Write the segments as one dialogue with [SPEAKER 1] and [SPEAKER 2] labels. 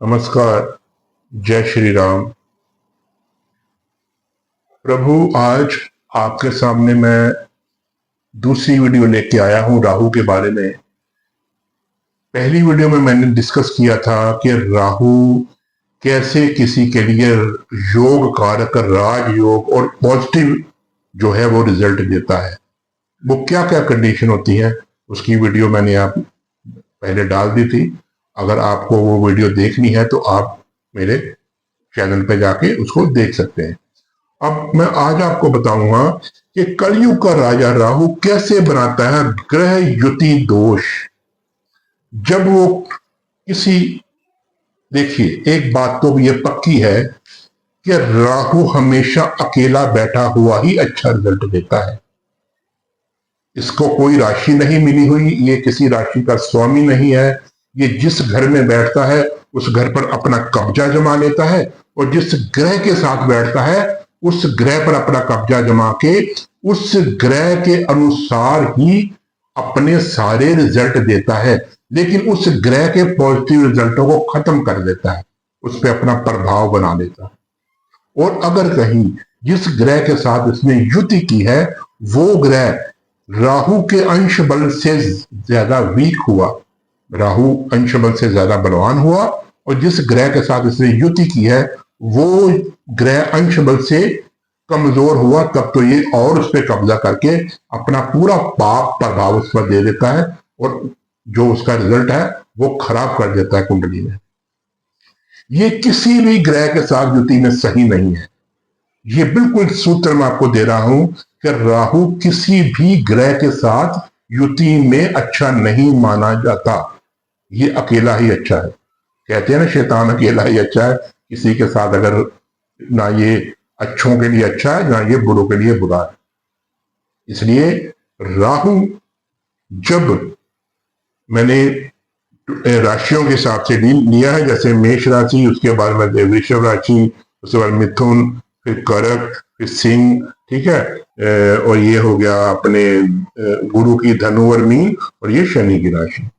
[SPEAKER 1] नमस्कार। जय श्री राम। प्रभु, आज आपके सामने मैं दूसरी वीडियो लेके आया हूं राहु के बारे में। पहली वीडियो में मैंने डिस्कस किया था कि राहु कैसे किसी के लिए योग कारक, राजयोग और पॉजिटिव जो है वो रिजल्ट देता है। वो क्या क्या कंडीशन होती है, उसकी वीडियो मैंने आप पहले डाल दी थी। अगर आपको वो वीडियो देखनी है तो आप मेरे चैनल पे जाके उसको देख सकते हैं। अब मैं आज आपको बताऊंगा कि कलयुग का राजा राहु कैसे बनाता है ग्रह युति दोष। जब वो किसी, देखिए एक बात तो ये पक्की है कि राहु हमेशा अकेला बैठा हुआ ही अच्छा रिजल्ट देता है। इसको कोई राशि नहीं मिली हुई, ये किसी राशि का स्वामी नहीं है। ये जिस घर में बैठता है उस घर पर अपना कब्जा जमा लेता है, और जिस ग्रह के साथ बैठता है उस ग्रह पर अपना कब्जा जमा के उस ग्रह के अनुसार ही अपने सारे रिजल्ट देता है, लेकिन उस ग्रह के पॉजिटिव रिजल्टों को खत्म कर देता है, उस पर अपना प्रभाव बना लेता है। और अगर कहीं जिस ग्रह के साथ उसने युति की है वो ग्रह राहु के अंश बल से ज्यादा वीक हुआ, राहु अंश बल से ज्यादा बलवान हुआ, और जिस ग्रह के साथ इसने युति की है वो ग्रह अंश बल से कमजोर हुआ, तब तो ये और उस पर कब्जा करके अपना पूरा पाप प्रभाव उस पर दे देता है, और जो उसका रिजल्ट है वो खराब कर देता है कुंडली में। ये किसी भी ग्रह के साथ युति में सही नहीं है। ये बिल्कुल सूत्र मैं आपको दे रहा हूं कि राहु किसी भी ग्रह के साथ युति में अच्छा नहीं माना जाता। ये अकेला ही अच्छा है। कहते हैं ना, शैतान अकेला ही अच्छा है। किसी के साथ अगर ना ये अच्छों के लिए अच्छा है ना ये बुरों के लिए बुरा है। इसलिए राहु, जब मैंने राशियों के हिसाब से लिया है, जैसे मेष राशि, उसके बाद में वृषभ राशि, उसके बाद मिथुन, फिर कर्क, फिर सिंह, ठीक है, और ये हो गया अपने गुरु की धनु और मीन, और ये शनि की राशि।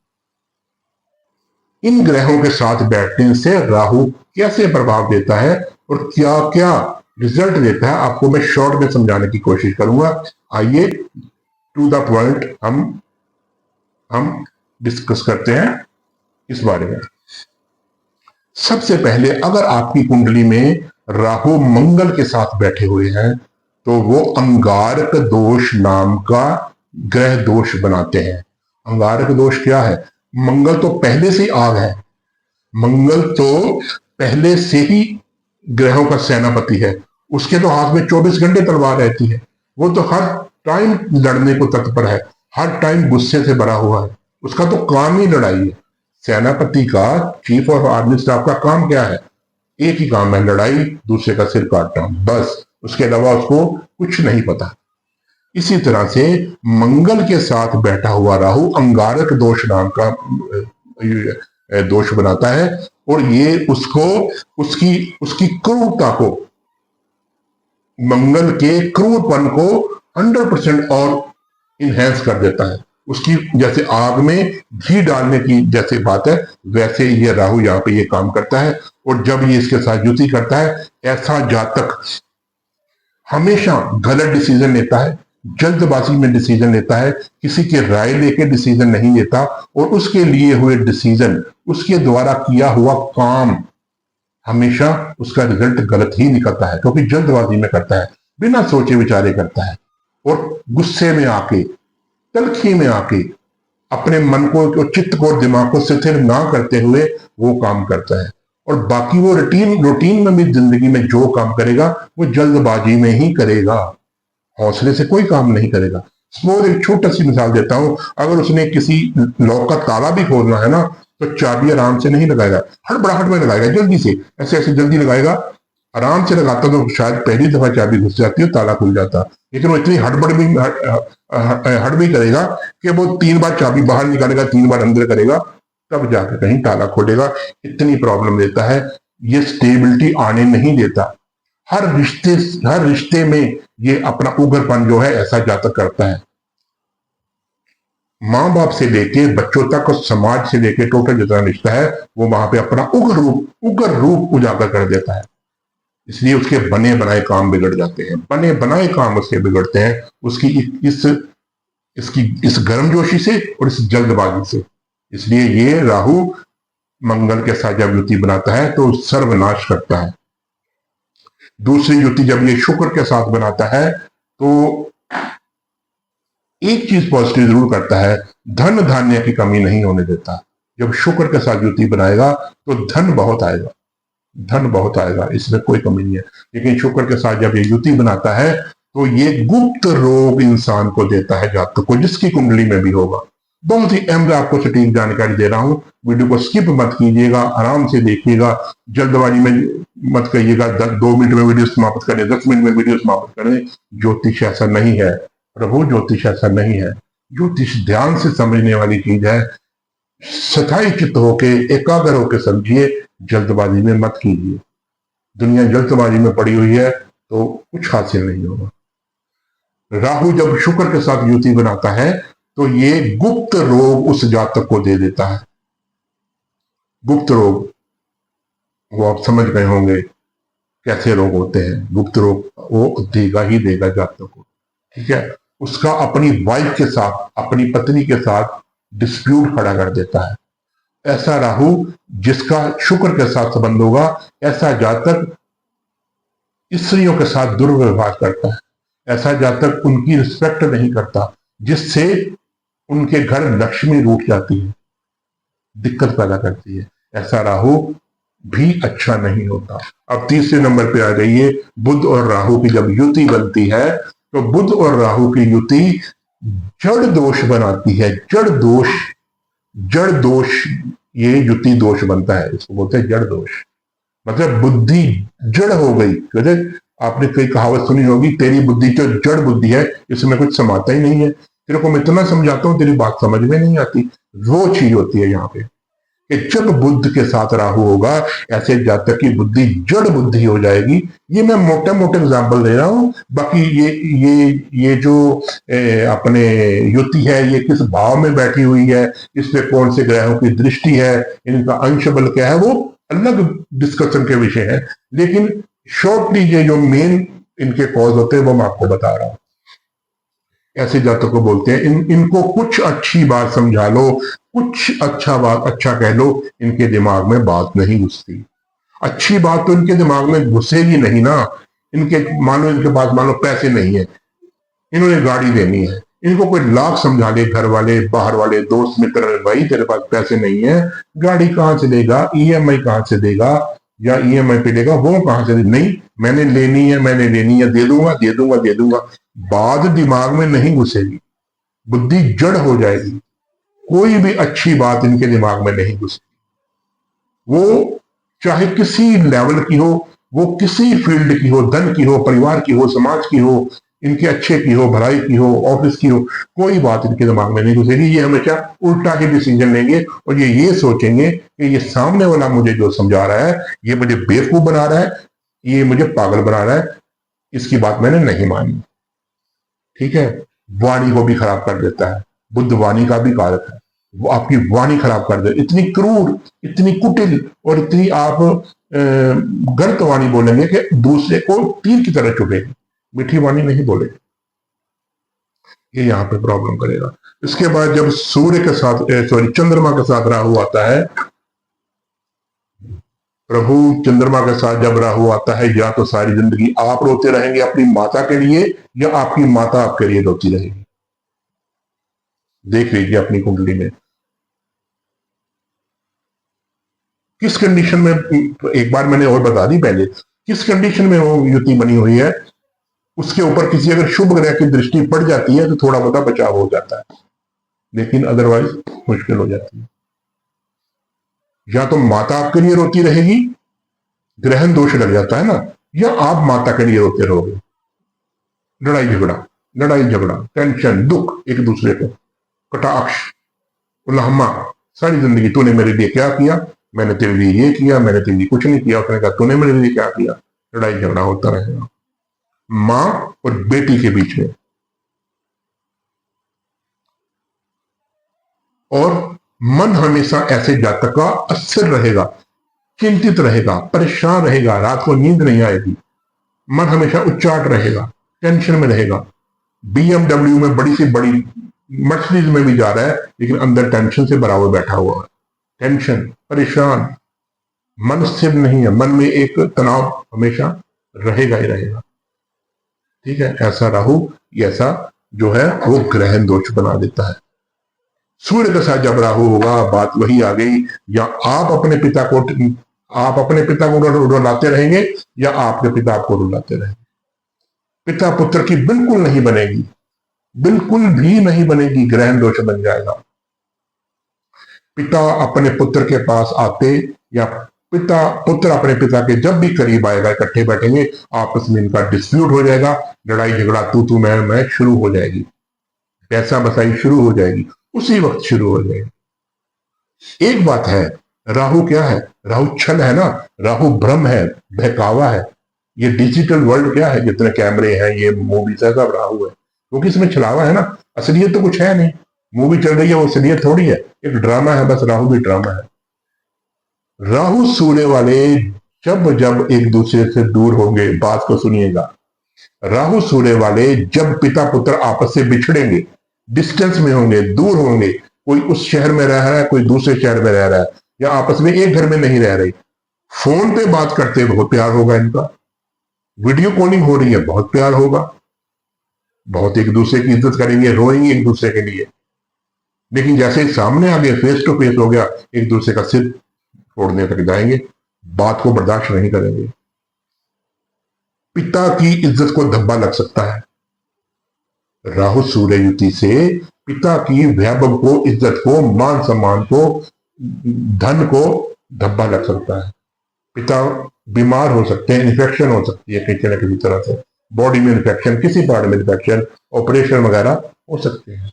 [SPEAKER 1] इन ग्रहों के साथ बैठने से राहु कैसे प्रभाव देता है और क्या क्या रिजल्ट देता है, आपको मैं शॉर्ट में समझाने की कोशिश करूंगा। आइए टू द पॉइंट हम डिस्कस करते हैं इस बारे में। सबसे पहले, अगर आपकी कुंडली में राहु मंगल के साथ बैठे हुए हैं तो वो अंगारक दोष नाम का ग्रह दोष बनाते हैं। अंगारक दोष क्या है? मंगल तो पहले से ही आग है, मंगल तो पहले से ही ग्रहों का सेनापति है। उसके तो हाथ में 24 घंटे तलवार रहती है। वो तो हर टाइम लड़ने को तत्पर है, हर टाइम गुस्से से भरा हुआ है। उसका तो काम ही लड़ाई है। सेनापति का, चीफ ऑफ आर्मी स्टाफ का काम क्या है? एक ही काम है, लड़ाई, दूसरे का सिर काटना, बस। उसके अलावा उसको कुछ नहीं पता। इसी तरह से मंगल के साथ बैठा हुआ राहु अंगारक दोष नाम का दोष बनाता है, और ये उसको उसकी उसकी क्रूरता को, मंगल के क्रूरपन को 100% और इनहेंस कर देता है। उसकी, जैसे आग में घी डालने की जैसे बात है, वैसे ये राहु यहाँ पे ये काम करता है। और जब ये इसके साथ युति करता है, ऐसा जातक हमेशा गलत डिसीजन लेता है, जल्दबाजी में डिसीजन लेता है, किसी की राय लेके डिसीजन नहीं लेता, और उसके लिए हुए डिसीजन, उसके द्वारा किया हुआ काम हमेशा उसका रिजल्ट गलत ही निकलता है, क्योंकि जल्दबाजी में करता है, बिना सोचे विचारे करता है, और गुस्से में आके, तलखी में आके, अपने मन को, चित्त को, दिमाग को स्थिर ना करते हुए वो काम करता है। और बाकी वो रूटीन में भी जिंदगी में जो काम करेगा वो जल्दबाजी में ही करेगा, हौसले से कोई काम नहीं करेगा। स्मॉल एक छोटा सी मिसाल देता हूं, अगर उसने किसी लॉक का ताला भी खोलना है ना, तो चाबी आराम से नहीं लगाएगा, हड़बड़ाहट में लगाएगा, जल्दी से, ऐसे ऐसे जल्दी लगाएगा। आराम से लगाता तो शायद पहली दफा चाबी घुस जाती है, ताला खुल जाता, लेकिन वो इतनी हड़बड़ी करेगा कि वो 3 बार चाबी बाहर निकालेगा, 3 बार अंदर करेगा, तब जाकर कहीं ताला खोलेगा। इतनी प्रॉब्लम देता है, ये स्टेबिलिटी आने नहीं देता। हर रिश्ते में ये अपना उग्रपन जो है ऐसा जातक करता है। माँ बाप से लेके बच्चों तक और समाज से लेके टोटल जितना रिश्ता है वो वहां पे अपना उग्र रूप उजागर कर देता है। इसलिए उसके बने बनाए काम बिगड़ जाते हैं, बने बनाए काम उसके बिगड़ते हैं, उसकी इस इसकी इस गर्मजोशी से और इस जल्दबाजी से। इसलिए ये राहु मंगल के साथ जब युति बनाता है तो सर्वनाश करता है। दूसरी युति जब ये शुक्र के साथ बनाता है तो एक चीज पॉजिटिव जरूर करता है, धन धान्य की कमी नहीं होने देता। जब शुक्र के साथ युति बनाएगा तो धन बहुत आएगा, धन बहुत आएगा, इसमें कोई कमी नहीं है। लेकिन शुक्र के साथ जब ये युति बनाता है तो ये गुप्त रोग इंसान को देता है, जातक को, जिसकी कुंडली में भी होगा। बहुत ही अहम आपको सटीक जानकारी दे रहा हूं, वीडियो को स्किप मत कीजिएगा, आराम से देखिएगा, जल्दबाजी में मत करिएगा 2 मिनट में वीडियो समाप्त करें, 10 मिनट में वीडियो समाप्त करें। ज्योतिष ऐसा नहीं है प्रभु, ज्योतिष ऐसा नहीं है। ज्योतिष ध्यान से समझने वाली चीज है। सथाई चित्त होके एकाग्र होके समझिए, जल्दबाजी में मत कीजिए। दुनिया जल्दबाजी में पड़ी हुई है तो कुछ हासिल नहीं होगा। राहु जब शुक्र के साथ युति बनाता है तो ये गुप्त रोग उस जातक को दे देता है। गुप्त रोग वो आप समझ गए होंगे कैसे रोग होते हैं। गुप्त रोग वो देगा ही देगा जातक को, ठीक है। उसका अपनी वाइफ के साथ, अपनी पत्नी के साथ डिस्प्यूट खड़ा कर देता है। ऐसा राहु जिसका शुक्र के साथ संबंध होगा, ऐसा जातक स्त्रियों के साथ दुर्व्यवहार करता है। ऐसा जातक उनकी रिस्पेक्ट नहीं करता, जिससे उनके घर लक्ष्मी रूठ जाती है, दिक्कत पैदा करती है। ऐसा राहु भी अच्छा नहीं होता। अब तीसरे नंबर पे आ जाइए, बुध और राहु की जब युति बनती है तो बुध और राहु की युति जड़ दोष बनाती है। जड़ दोष ये युति दोष बनता है, इसको बोलते हैं जड़ दोष। मतलब बुद्धि जड़ हो गई। आपने कई कहावत सुनी होगी, तेरी बुद्धि जो जड़ बुद्धि है, इसमें कुछ समाता ही नहीं है, तेरे को मैं इतना समझाता हूं तेरी बात समझ में नहीं आती। वो चीज होती है यहाँ पे कि जब बुद्ध के साथ राहु होगा, ऐसे जातक की बुद्धि जड़ बुद्धि हो जाएगी। ये मैं मोटे मोटे एग्जाम्पल दे रहा हूं। बाकी ये जो अपने युति है, ये किस भाव में बैठी हुई है, इस पे कौन से ग्रहों की दृष्टि है, इनका अंश बल क्या है, वो अलग डिस्कशन के विषय है। लेकिन शॉर्टली ये जो मेन इनके कॉज होते हैं वो मैं आपको बता रहा हूं। ऐसे जातकों को बोलते हैं, इनको कुछ अच्छी बात समझा लो, कुछ अच्छा कह लो, इनके दिमाग में बात नहीं घुसती। अच्छी बात तो इनके दिमाग में घुसेगी नहीं ना। इनके पास मान लो पैसे नहीं है, इन्होंने गाड़ी देनी है, इनको कोई लाख समझा ले, घर वाले, बाहर वाले, दोस्त मित्र, भाई तेरे पास पैसे नहीं है, गाड़ी कहां से देगा, ईएमआई कहां से देगा, या ईएमआई पे देगा, वो कहां से नहीं, मैंने लेनी है, दे दूंगा। बात दिमाग में नहीं घुसेगी, बुद्धि जड़ हो जाएगी। कोई भी अच्छी बात इनके दिमाग में नहीं घुसेगी। वो चाहे किसी लेवल की हो, वो किसी फील्ड की हो, धन की हो, परिवार की हो, समाज की हो, इनके अच्छे की हो, भलाई की हो, ऑफिस की हो, कोई बात इनके दिमाग में नहीं घुसेगी। ये हमेशा उल्टा ही डिसीजन लेंगे और ये सोचेंगे कि ये सामने वाला मुझे जो समझा रहा है, ये मुझे बेवकूफ बना रहा है, ये मुझे पागल बना रहा है, इसकी बात मैंने नहीं मानी, ठीक है। वाणी को भी खराब कर देता है, बुद्ध वाणी का भी कारक है। वो आपकी वाणी खराब कर दे, इतनी क्रूर, इतनी कुटिल और इतनी आप गलत वाणी बोलेंगे कि दूसरे को तीर की तरह चुभेगी। मीठी वाणी नहीं बोलेगी, ये यहाँ पे प्रॉब्लम करेगा। इसके बाद जब सूर्य के साथ चंद्रमा के साथ राहु आता है, प्रभु चंद्रमा के साथ जब राहु आता है, या तो सारी जिंदगी आप रोते रहेंगे अपनी माता के लिए, या आपकी माता आपके लिए रोती रहेगी। देख लीजिए अपनी कुंडली में किस कंडीशन में, एक बार मैंने और बता दी पहले, किस कंडीशन में वो युति बनी हुई है, उसके ऊपर किसी अगर शुभ ग्रह की दृष्टि पड़ जाती है तो थोड़ा बहुत बचाव हो जाता है, लेकिन अदरवाइज मुश्किल हो जाती है। या तो माता आपके लिए रोती रहेगी, ग्रहण दोष लग जाता है ना, या आप माता के लिए रोते रहोगे। लड़ाई झगड़ा, टेंशन, दुख, एक दूसरे को कटाक्ष, उल्लामा, सारी जिंदगी तूने मेरे लिए क्या किया, मैंने तेरे लिए ये किया, मैंने तेरे लिए कुछ नहीं किया, उसने कहा तूने मेरे लिए क्या किया। लड़ाई झगड़ा होता रहेगा मां और बेटी के बीच में। और मन हमेशा ऐसे जातक का अस्थिर रहेगा, चिंतित रहेगा, परेशान रहेगा, रात को नींद नहीं आएगी, मन हमेशा उच्चाट रहेगा, टेंशन में रहेगा। BMW में बड़ी सी बड़ी मर्सिडीज में भी जा रहा है, लेकिन अंदर टेंशन से भरा हुआ बैठा हुआ है, टेंशन, परेशान, मन स्थिर नहीं है, मन में एक तनाव हमेशा रहेगा ही रहेगा। ठीक है, ऐसा राहु, ऐसा जो है वो ग्रहण दोष बना देता है। सूर्य के साथ जब राहु होगा, बात वही आ गई, या आप अपने पिता को रुलाते रहेंगे या आपके पिता आपको रुलाते रहेंगे। पिता पुत्र की बिल्कुल नहीं बनेगी, बिल्कुल भी नहीं बनेगी, ग्रहण दोष बन जाएगा। पिता अपने पुत्र के पास आते या पुत्र अपने पिता के जब भी करीब आएगा, इकट्ठे बैठेंगे, आपस में इनका डिस्प्यूट हो जाएगा, लड़ाई झगड़ा तू मैं शुरू हो जाएगी, पैसा बसाई शुरू हो जाएगी, उसी वक्त शुरू हो जाएगी। एक बात है, राहु क्या है? राहु छल है ना, राहु भ्रम है, बहकावा है। ये डिजिटल वर्ल्ड क्या है, जितने कैमरे हैं, ये मूवीज है, सब राहु है, क्योंकि इसमें छलावा है ना, असलियत तो कुछ है नहीं। मूवी चल रही है, वो असलियत थोड़ी है, एक ड्रामा है, बस राहु भी ड्रामा है। राहु सूर्य वाले जब एक दूसरे से दूर होंगे, बात को सुनिएगा, राहु सूर्य वाले जब पिता पुत्र आपस से बिछड़ेंगे, डिस्टेंस में होंगे, दूर होंगे, कोई उस शहर में रह रहा है, कोई दूसरे शहर में रह रहा है, या आपस में एक घर में नहीं रह रहे, फोन पे बात करते बहुत प्यार होगा इनका, वीडियो कॉलिंग हो रही है बहुत प्यार होगा, बहुत एक दूसरे की इज्जत करेंगे, रोएंगे एक दूसरे के लिए। लेकिन जैसे सामने आ गए, फेस टू फेस हो गया, एक दूसरे का सिर फोड़ने तक जाएंगे, बात को बर्दाश्त नहीं करेंगे। पिता की इज्जत को धब्बा लग सकता है। राहु सूर्य युति से पिता की वैभव को, इज्जत को, मान सम्मान को, धन को धब्बा लग सकता है। पिता बीमार हो सकते हैं, इन्फेक्शन हो सकती है किसी न किसी तरह से, बॉडी में इन्फेक्शन, किसी पार्ट में इन्फेक्शन, ऑपरेशन वगैरह हो सकते हैं।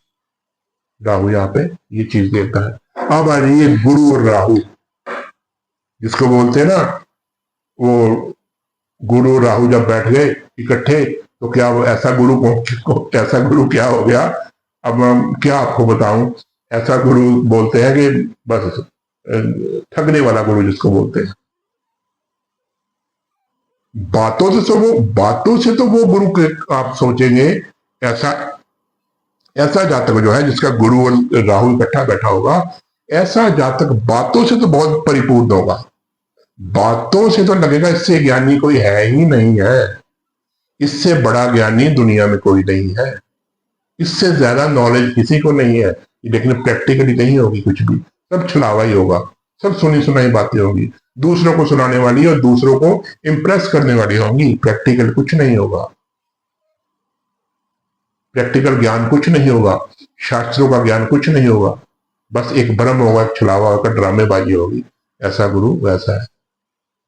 [SPEAKER 1] राहु यहाँ पे ये चीज देता है। अब आ रही है गुरु और राहु, जिसको बोलते हैं ना, वो गुरु राहु जब बैठ गए इकट्ठे, तो क्या वो ऐसा गुरु ऐसा गुरु क्या हो गया, अब क्या आपको बताऊं। ऐसा गुरु बोलते हैं कि बस ठगने वाला गुरु जिसको बोलते हैं। बातों से तो वो गुरु के आप सोचेंगे, ऐसा जातक जो है जिसका गुरु और राहु इकट्ठा बैठा होगा, ऐसा जातक बातों से तो बहुत परिपूर्ण होगा, बातों से तो लगेगा इससे ज्ञानी कोई है ही नहीं है, इससे बड़ा ज्ञानी दुनिया में कोई नहीं है, इससे ज्यादा नॉलेज किसी को नहीं है। लेकिन प्रैक्टिकली नहीं होगी कुछ भी, सब छलावा ही होगा, सब सुनी सुनाई बातें होंगी, दूसरों को सुनाने वाली और दूसरों को इंप्रेस करने वाली होंगी, प्रैक्टिकल कुछ नहीं होगा, प्रैक्टिकल ज्ञान कुछ नहीं होगा, शास्त्रों का ज्ञान कुछ नहीं होगा, बस एक भ्रम होगा, छलावा होगा, ड्रामेबाजी होगी। ऐसा गुरु वैसा है।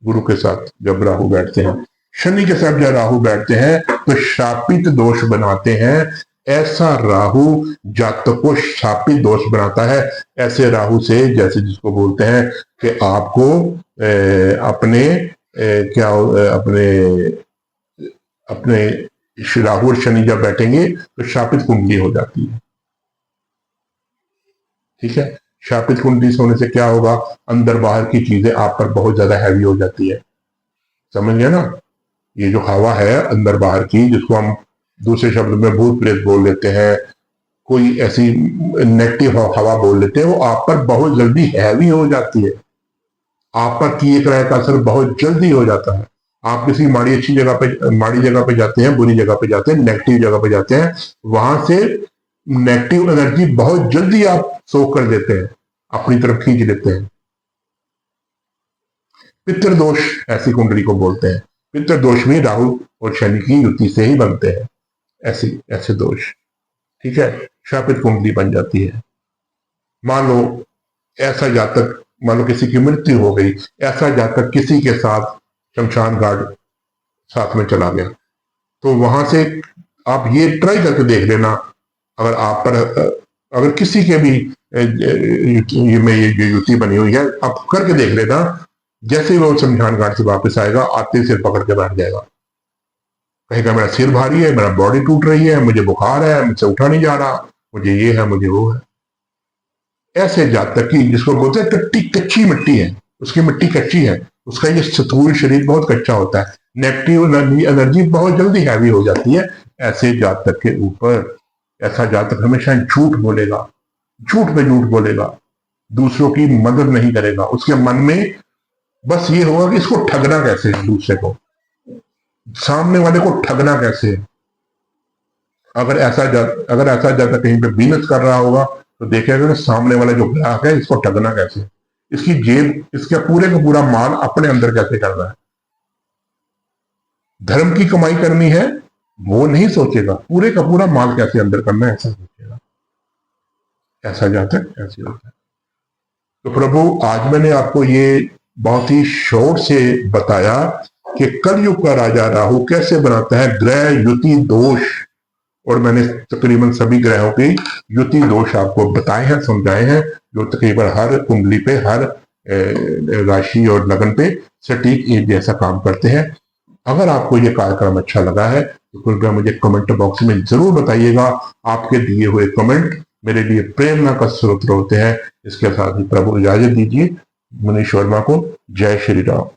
[SPEAKER 1] गुरु के साथ जब राहु बैठते हैं, शनि के साथ जब राहु बैठते हैं तो शापित दोष बनाते हैं। ऐसा राहु जातक को शापित दोष बनाता है। ऐसे राहु से, जैसे जिसको बोलते हैं कि आपको अपने राहु और शनि जब बैठेंगे तो शापित कुंडली हो जाती है। ठीक है, शापित कुंडली होने से क्या होगा, अंदर बाहर की चीजें आप पर बहुत ज्यादा हैवी हो जाती है। समझ गए ना, ये जो हवा है अंदर बाहर की, जिसको हम दूसरे शब्द में भूत प्रेत बोल लेते हैं, कोई ऐसी नेगेटिव हवा बोल लेते हैं, वो आप पर बहुत जल्दी हैवी हो जाती है, आप पर किए कराए का असर बहुत जल्दी हो जाता है। आप किसी माड़ी जगह पे जाते हैं, बुरी जगह पे जाते हैं, नेगेटिव जगह पे जाते हैं, वहां से नेगेटिव एनर्जी बहुत जल्दी आप सोख कर देते हैं, अपनी तरफ खींच लेते हैं। पितृदोष ऐसी कुंडली को बोलते हैं। पितृदोष भी राहु और शनि की युति से ही बनते हैं, ऐसे दोष। ठीक है, शापित कुंडली बन जाती है। मान लो ऐसा जातक, मान लो किसी की मृत्यु हो गई, ऐसा जातक किसी के साथ शमशान घाट साथ में चला गया, तो वहां से आप ये ट्राई करके देख लेना, अगर आप पर अगर किसी के भी ये युति बनी हुई है, आप करके देख लेना, जैसे वो शमशान घाट से वापस आएगा, आते सिर पकड़ के बैठ जाएगा, कहेगा मेरा सिर भारी है, मेरा बॉडी टूट रही है, मुझे बुखार है, मुझसे उठा नहीं जा रहा, मुझे ये है, मुझे वो है। ऐसे जातक की, जिसको बोलते हैं कच्ची मिट्टी है, उसकी मिट्टी कच्ची है, उसका ये स्थूल शरीर बहुत कच्चा होता है, नेगेटिव एनर्जी बहुत जल्दी हैवी हो जाती है। ऐसे जातक के ऊपर, ऐसा जातक हमेशा झूठ बोलेगा, झूठ पे झूठ बोलेगा, दूसरों की मदद नहीं करेगा। उसके मन में बस ये होगा कि इसको ठगना कैसे है, दूसरे को, सामने वाले को ठगना कैसे है। अगर ऐसा जातक कहीं पे बिजनेस कर रहा होगा तो देखेगा कि सामने वाला जो ग्राहक है, इसको ठगना कैसे है, इसकी जेब, इसका पूरे का पूरा माल अपने अंदर कैसे करना है। धर्म की कमाई करनी है वो नहीं सोचेगा, पूरे का पूरा माल कैसे अंदर करना है ऐसा सोचेगा। ऐसा जातक ऐसे होता है। तो प्रभु, आज मैंने आपको ये बहुत ही शॉर्ट से बताया कि कलयुग का राजा राहु कैसे बनाता है ग्रह युति दोष, और मैंने तकरीबन सभी ग्रहों की युति दोष आपको बताए हैं, समझाए हैं, जो तकरीबन हर कुंडली पे, हर राशि और लगन पे सटीक एक जैसा काम करते हैं। अगर आपको ये कार्यक्रम अच्छा लगा है तो कृपया मुझे कमेंट बॉक्स में जरूर बताइएगा। आपके दिए हुए कमेंट मेरे लिए प्रेरणा का स्रोत होते हैं। इसके साथ ही प्रभु इजाजत दीजिए। मनीष वर्मा को जय श्री राम।